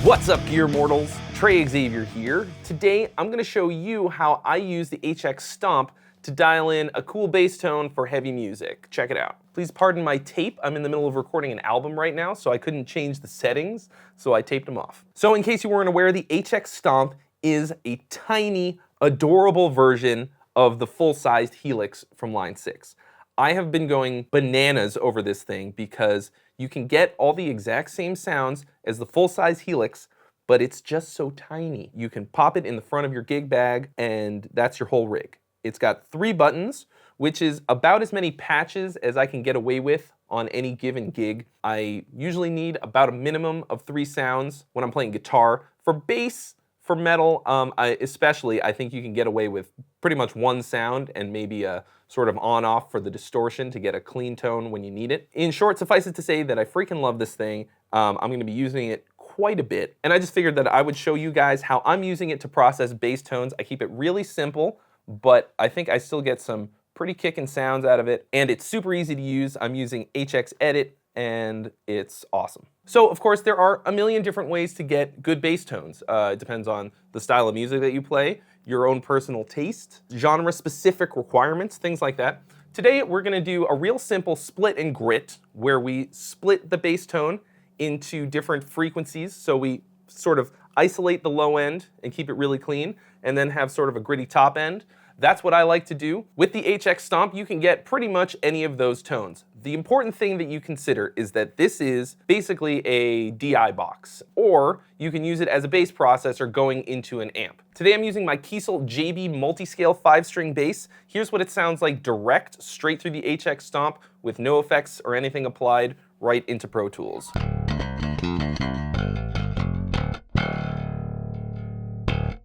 What's up, gear mortals? Trey Xavier here. Today, I'm gonna show you how I use the HX Stomp to dial in a cool bass tone for heavy music. Check it out. Please pardon my tape. I'm in the middle of recording an album right now, so I couldn't change the settings, so I taped them off. So in case you weren't aware, the HX Stomp is a tiny, adorable version of the full-sized Helix from line 6. I have been going bananas over this thing because you can get all the exact same sounds as the full-size Helix, but it's just so tiny. You can pop it in the front of your gig bag and that's your whole rig. It's got 3 buttons, which is about as many patches as I can get away with on any given gig. I usually need about a minimum of 3 sounds when I'm playing guitar. For bass, for metal, especially, I think you can get away with pretty much 1 sound and maybe a sort of on-off for the distortion to get a clean tone when you need it. In short, suffice it to say that I freaking love this thing. I'm gonna be using it quite a bit, and I just figured that I would show you guys how I'm using it to process bass tones. I keep it really simple, but I think I still get some pretty kicking sounds out of it, and it's super easy to use. I'm using HX Edit, and it's awesome. So, of course, there are a million different ways to get good bass tones. It depends on the style of music that you play, your own personal taste, genre-specific requirements, things like that. Today, we're gonna do a real simple split and grit, where we split the bass tone into different frequencies. So we sort of isolate the low end and keep it really clean, and then have sort of a gritty top end. That's what I like to do. With the HX Stomp, you can get pretty much any of those tones. The important thing that you consider is that this is basically a DI box, or you can use it as a bass processor going into an amp. Today I'm using my Kiesel JB multi-scale 5-string bass. Here's what it sounds like direct, straight through the HX Stomp with no effects or anything applied right into Pro Tools.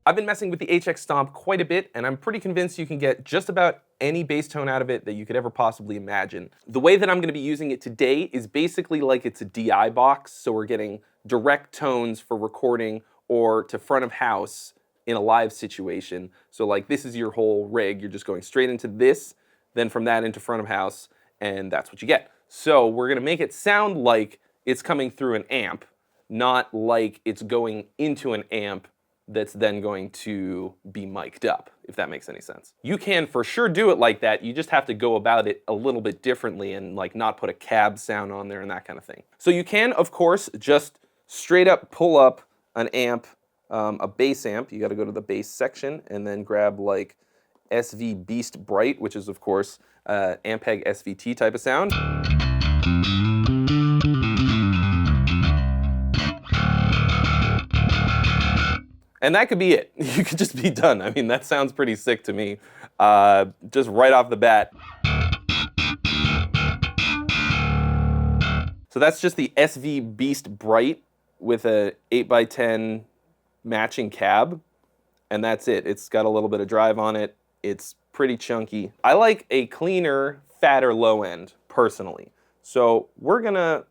I've been messing with the HX Stomp quite a bit, and I'm pretty convinced you can get just about any bass tone out of it that you could ever possibly imagine. The way that I'm gonna be using it today is basically like it's a DI box, so we're getting direct tones for recording or to front of house in a live situation. So like this is your whole rig, you're just going straight into this, then from that into front of house, and that's what you get. So we're gonna make it sound like it's coming through an amp, not like it's going into an amp that's then going to be mic'd up, if that makes any sense. You can for sure do it like that, you just have to go about it a little bit differently and like not put a cab sound on there and that kind of thing. So you can, of course, just straight up pull up an amp, a bass amp. You gotta go to the bass section and then grab like SV Beast Bright, which is of course Ampeg SVT type of sound. And that could be it. You could just be done. I mean, that sounds pretty sick to me, just right off the bat. So that's just the SV Beast Bright with a 8x10 matching cab, and that's it. It's got a little bit of drive on it. It's pretty chunky. I like a cleaner, fatter low end, personally. So we're gonna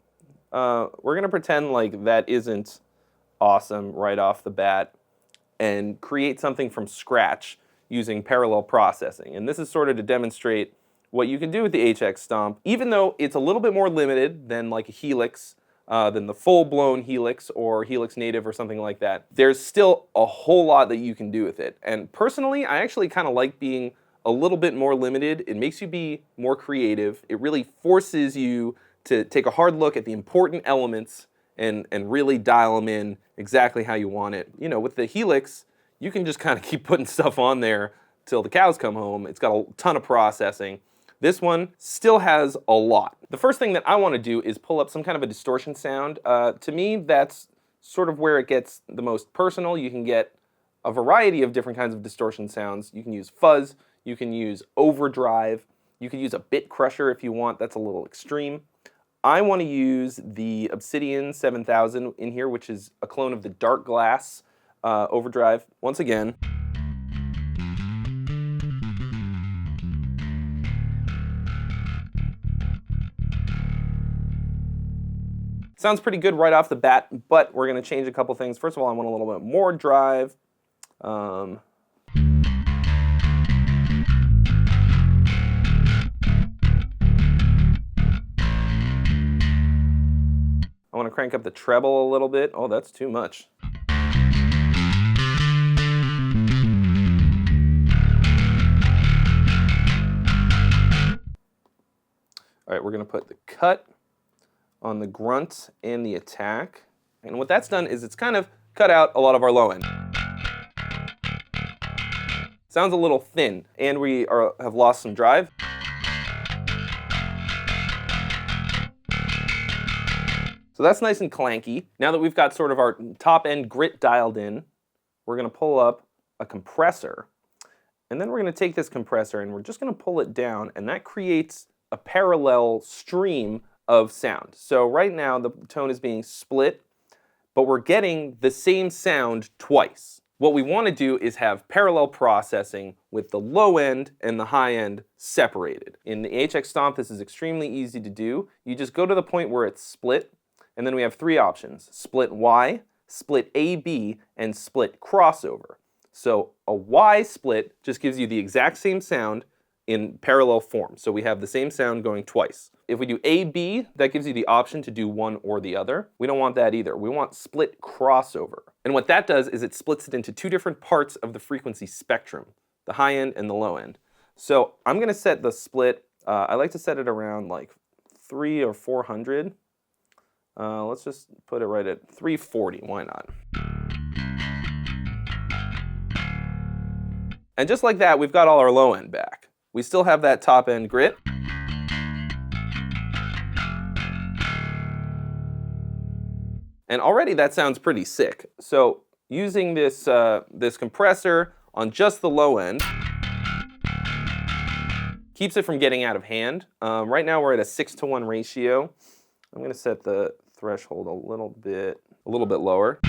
pretend like that isn't awesome right off the bat, and create something from scratch using parallel processing. And this is sort of to demonstrate what you can do with the HX Stomp, even though it's a little bit more limited than like a Helix, than the full-blown Helix or Helix Native or something like that. There's still a whole lot that you can do with it. And personally, I actually kind of like being a little bit more limited. It makes you be more creative. It really forces you to take a hard look at the important elements and really dial them in exactly how you want it. You know, with the Helix, you can just kind of keep putting stuff on there till the cows come home. It's got a ton of processing. This one still has a lot. The first thing that I want to do is pull up some kind of a distortion sound. To me, that's sort of where it gets the most personal. You can get a variety of different kinds of distortion sounds. You can use fuzz, you can use overdrive, you can use a bit crusher if you want. That's a little extreme. I want to use the Obsidian 7000 in here, which is a clone of the Dark Glass overdrive. Once again. Sounds pretty good right off the bat, but we're going to change a couple things. First of all, I want a little bit more drive. I want to crank up the treble a little bit. Oh, that's too much. All right, we're gonna put the cut on the grunt and the attack. And what that's done is it's kind of cut out a lot of our low end. Sounds a little thin, and we have lost some drive. So that's nice and clanky. Now that we've got sort of our top end grit dialed in, we're gonna pull up a compressor. And then we're gonna take this compressor and we're just gonna pull it down, and that creates a parallel stream of sound. So right now the tone is being split, but we're getting the same sound twice. What we want to do is have parallel processing with the low end and the high end separated. In the HX Stomp, this is extremely easy to do. You just go to the point where it's split, and then we have three options: split Y, split AB, and split crossover. So a Y split just gives you the exact same sound in parallel form. So we have the same sound going twice. If we do AB, that gives you the option to do one or the other. We don't want that either. We want split crossover. And what that does is it splits it into two different parts of the frequency spectrum, the high end and the low end. So I'm gonna set the split, I like to set it around like 300 or 400. Let's just put it right at 340, why not? And just like that, we've got all our low end back. We still have that top end grit. And already that sounds pretty sick. So using this, this compressor on just the low end keeps it from getting out of hand. Right now we're at a 6-to-1 ratio. I'm gonna set the threshold a little bit lower.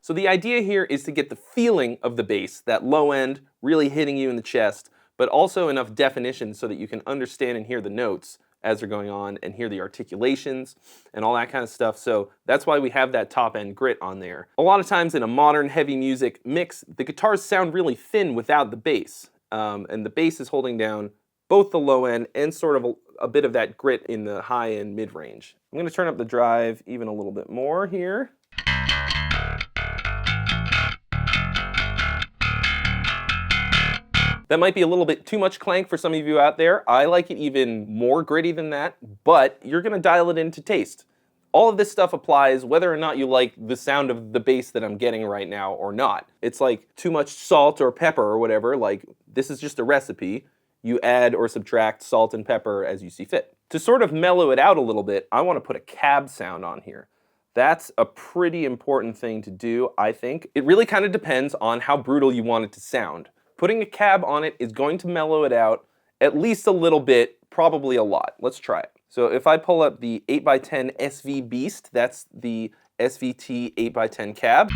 So the idea here is to get the feeling of the bass, that low end really hitting you in the chest, but also enough definition so that you can understand and hear the notes as they're going on and hear the articulations and all that kind of stuff. So that's why we have that top end grit on there. A lot of times in a modern heavy music mix, the guitars sound really thin without the bass. And the bass is holding down both the low end and sort of a bit of that grit in the high and mid range. I'm gonna turn up the drive even a little bit more here. That might be a little bit too much clank for some of you out there. I like it even more gritty than that, but you're gonna dial it into taste. All of this stuff applies whether or not you like the sound of the bass that I'm getting right now or not. It's like too much salt or pepper or whatever, like this is just a recipe. You add or subtract salt and pepper as you see fit. To sort of mellow it out a little bit, I wanna put a cab sound on here. That's a pretty important thing to do, I think. It really kind of depends on how brutal you want it to sound. Putting a cab on it is going to mellow it out at least a little bit, probably a lot. Let's try it. So if I pull up the 8x10 SV Beast, that's the SVT 8x10 cab.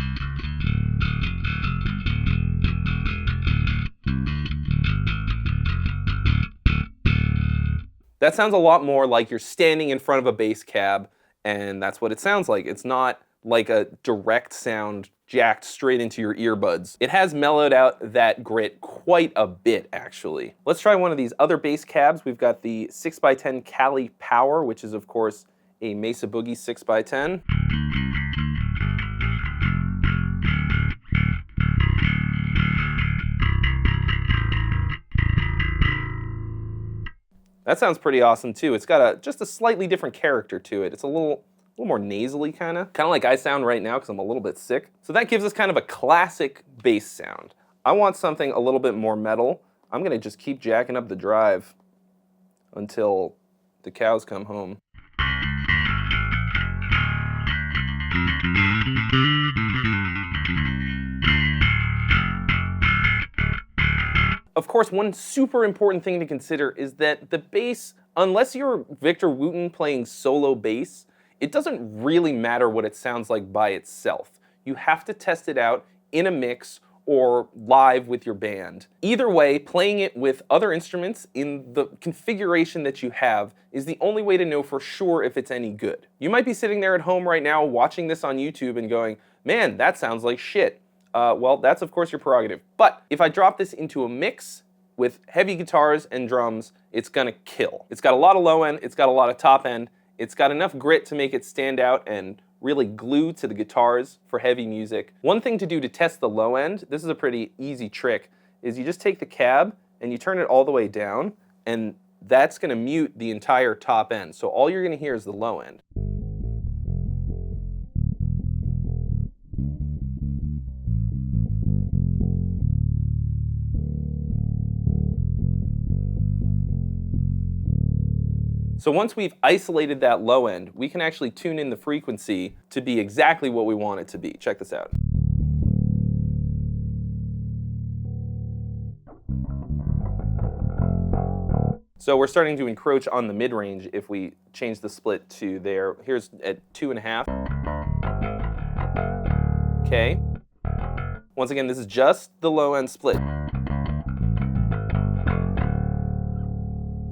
That sounds a lot more like you're standing in front of a bass cab, and that's what it sounds like. It's not like a direct sound jacked straight into your earbuds. It has mellowed out that grit quite a bit, actually. Let's try one of these other bass cabs. We've got the 6x10 Cali Power, which is of course a Mesa Boogie 6x10. That sounds pretty awesome too. It's got just a slightly different character to it. It's a little more nasally kind of like I sound right now because I'm a little bit sick. So that gives us kind of a classic bass sound. I want something a little bit more metal. I'm gonna just keep jacking up the drive until the cows come home. Of course, one super important thing to consider is that the bass, unless you're Victor Wooten playing solo bass, it doesn't really matter what it sounds like by itself. You have to test it out in a mix or live with your band. Either way, playing it with other instruments in the configuration that you have is the only way to know for sure if it's any good. You might be sitting there at home right now watching this on YouTube and going, man, that sounds like shit. Well, that's of course your prerogative. But if I drop this into a mix with heavy guitars and drums, it's gonna kill. It's got a lot of low end, it's got a lot of top end, it's got enough grit to make it stand out and really glue to the guitars for heavy music. One thing to do to test the low end, this is a pretty easy trick, is you just take the cab and you turn it all the way down, and that's going to mute the entire top end. So all you're going to hear is the low end. So once we've isolated that low end, we can actually tune in the frequency to be exactly what we want it to be. Check this out. So we're starting to encroach on the mid-range if we change the split to there. Here's at 2.5. Okay. Once again, this is just the low end split.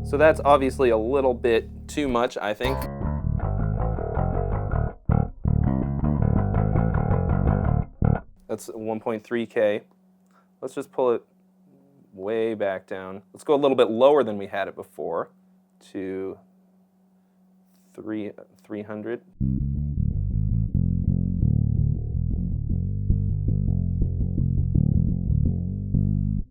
So that's obviously a little bit too much, I think. That's 1.3K. Let's just pull it way back down. Let's go a little bit lower than we had it before to 300.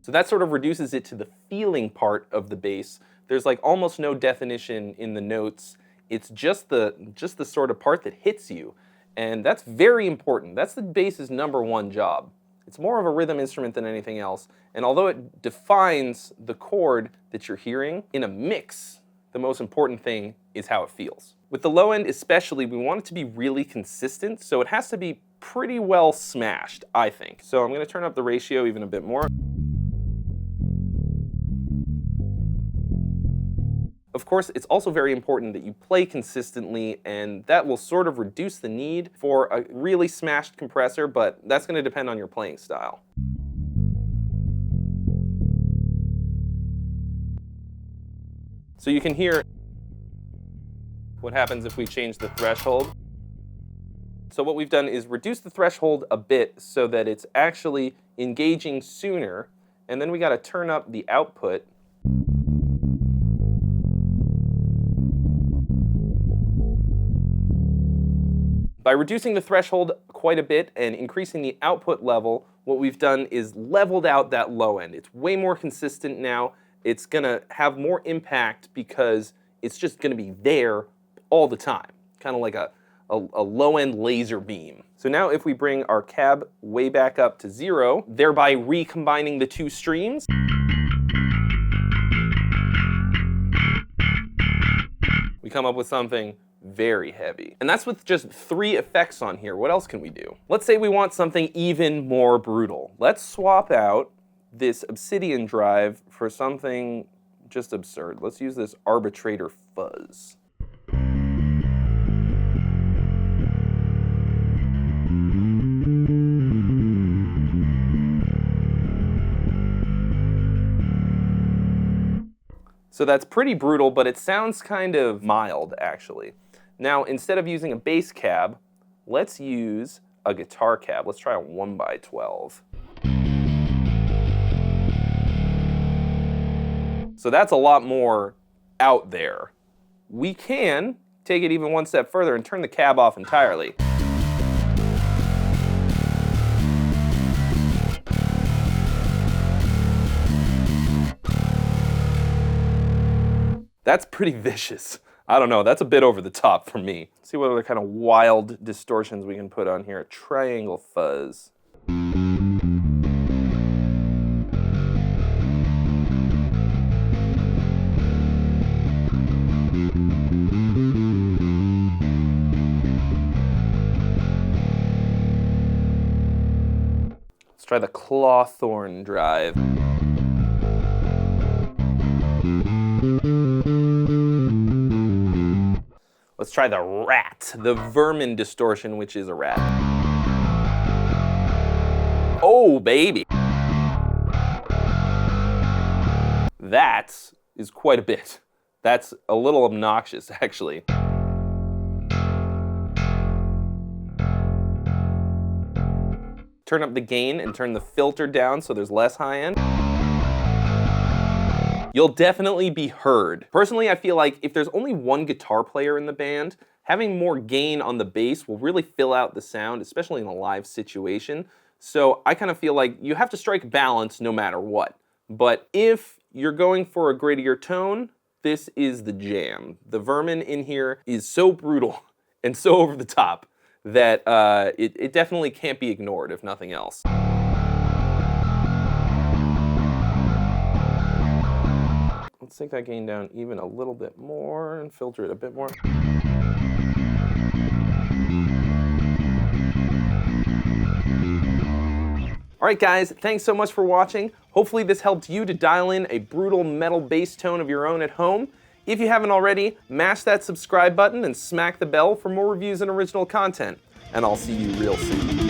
So that sort of reduces it to the feeling part of the bass. There's like almost no definition in the notes. It's just the sort of part that hits you. And that's very important. That's the bass's #1 job. It's more of a rhythm instrument than anything else. And although it defines the chord that you're hearing, in a mix, the most important thing is how it feels. With the low end especially, we want it to be really consistent, so it has to be pretty well smashed, I think. So I'm going to turn up the ratio even a bit more. Of course, it's also very important that you play consistently, and that will sort of reduce the need for a really smashed compressor, but that's going to depend on your playing style. So you can hear what happens if we change the threshold. So what we've done is reduce the threshold a bit so that it's actually engaging sooner, and then we got to turn up the output. By reducing the threshold quite a bit and increasing the output level, what we've done is leveled out that low end. It's way more consistent now. It's gonna have more impact because it's just gonna be there all the time, kind of like a low end laser beam. So now if we bring our cab way back up to 0, thereby recombining the two streams, we come up with something very heavy. And that's with just 3 effects on here. What else can we do? Let's say we want something even more brutal. Let's swap out this Obsidian drive for something just absurd. Let's use this arbitrator fuzz. So that's pretty brutal, but it sounds kind of mild, actually. Now, instead of using a bass cab, let's use a guitar cab. Let's try a 1x12. So that's a lot more out there. We can take it even one step further and turn the cab off entirely. That's pretty vicious. I don't know, that's a bit over the top for me. Let's see what other kind of wild distortions we can put on here. Triangle fuzz. Let's try the clawthorn drive. Let's try the rat, the vermin distortion, which is a rat. Oh, baby. That is quite a bit. That's a little obnoxious, actually. Turn up the gain and turn the filter down so there's less high end. You'll definitely be heard. Personally, I feel like if there's only one guitar player in the band, having more gain on the bass will really fill out the sound, especially in a live situation. So I kind of feel like you have to strike balance no matter what. But if you're going for a grittier tone, this is the jam. The vermin in here is so brutal and so over the top that it definitely can't be ignored, if nothing else. Let's take that gain down even a little bit more and filter it a bit more. All right, guys, thanks so much for watching. Hopefully this helped you to dial in a brutal metal bass tone of your own at home. If you haven't already, mash that subscribe button and smack the bell for more reviews and original content. And I'll see you real soon.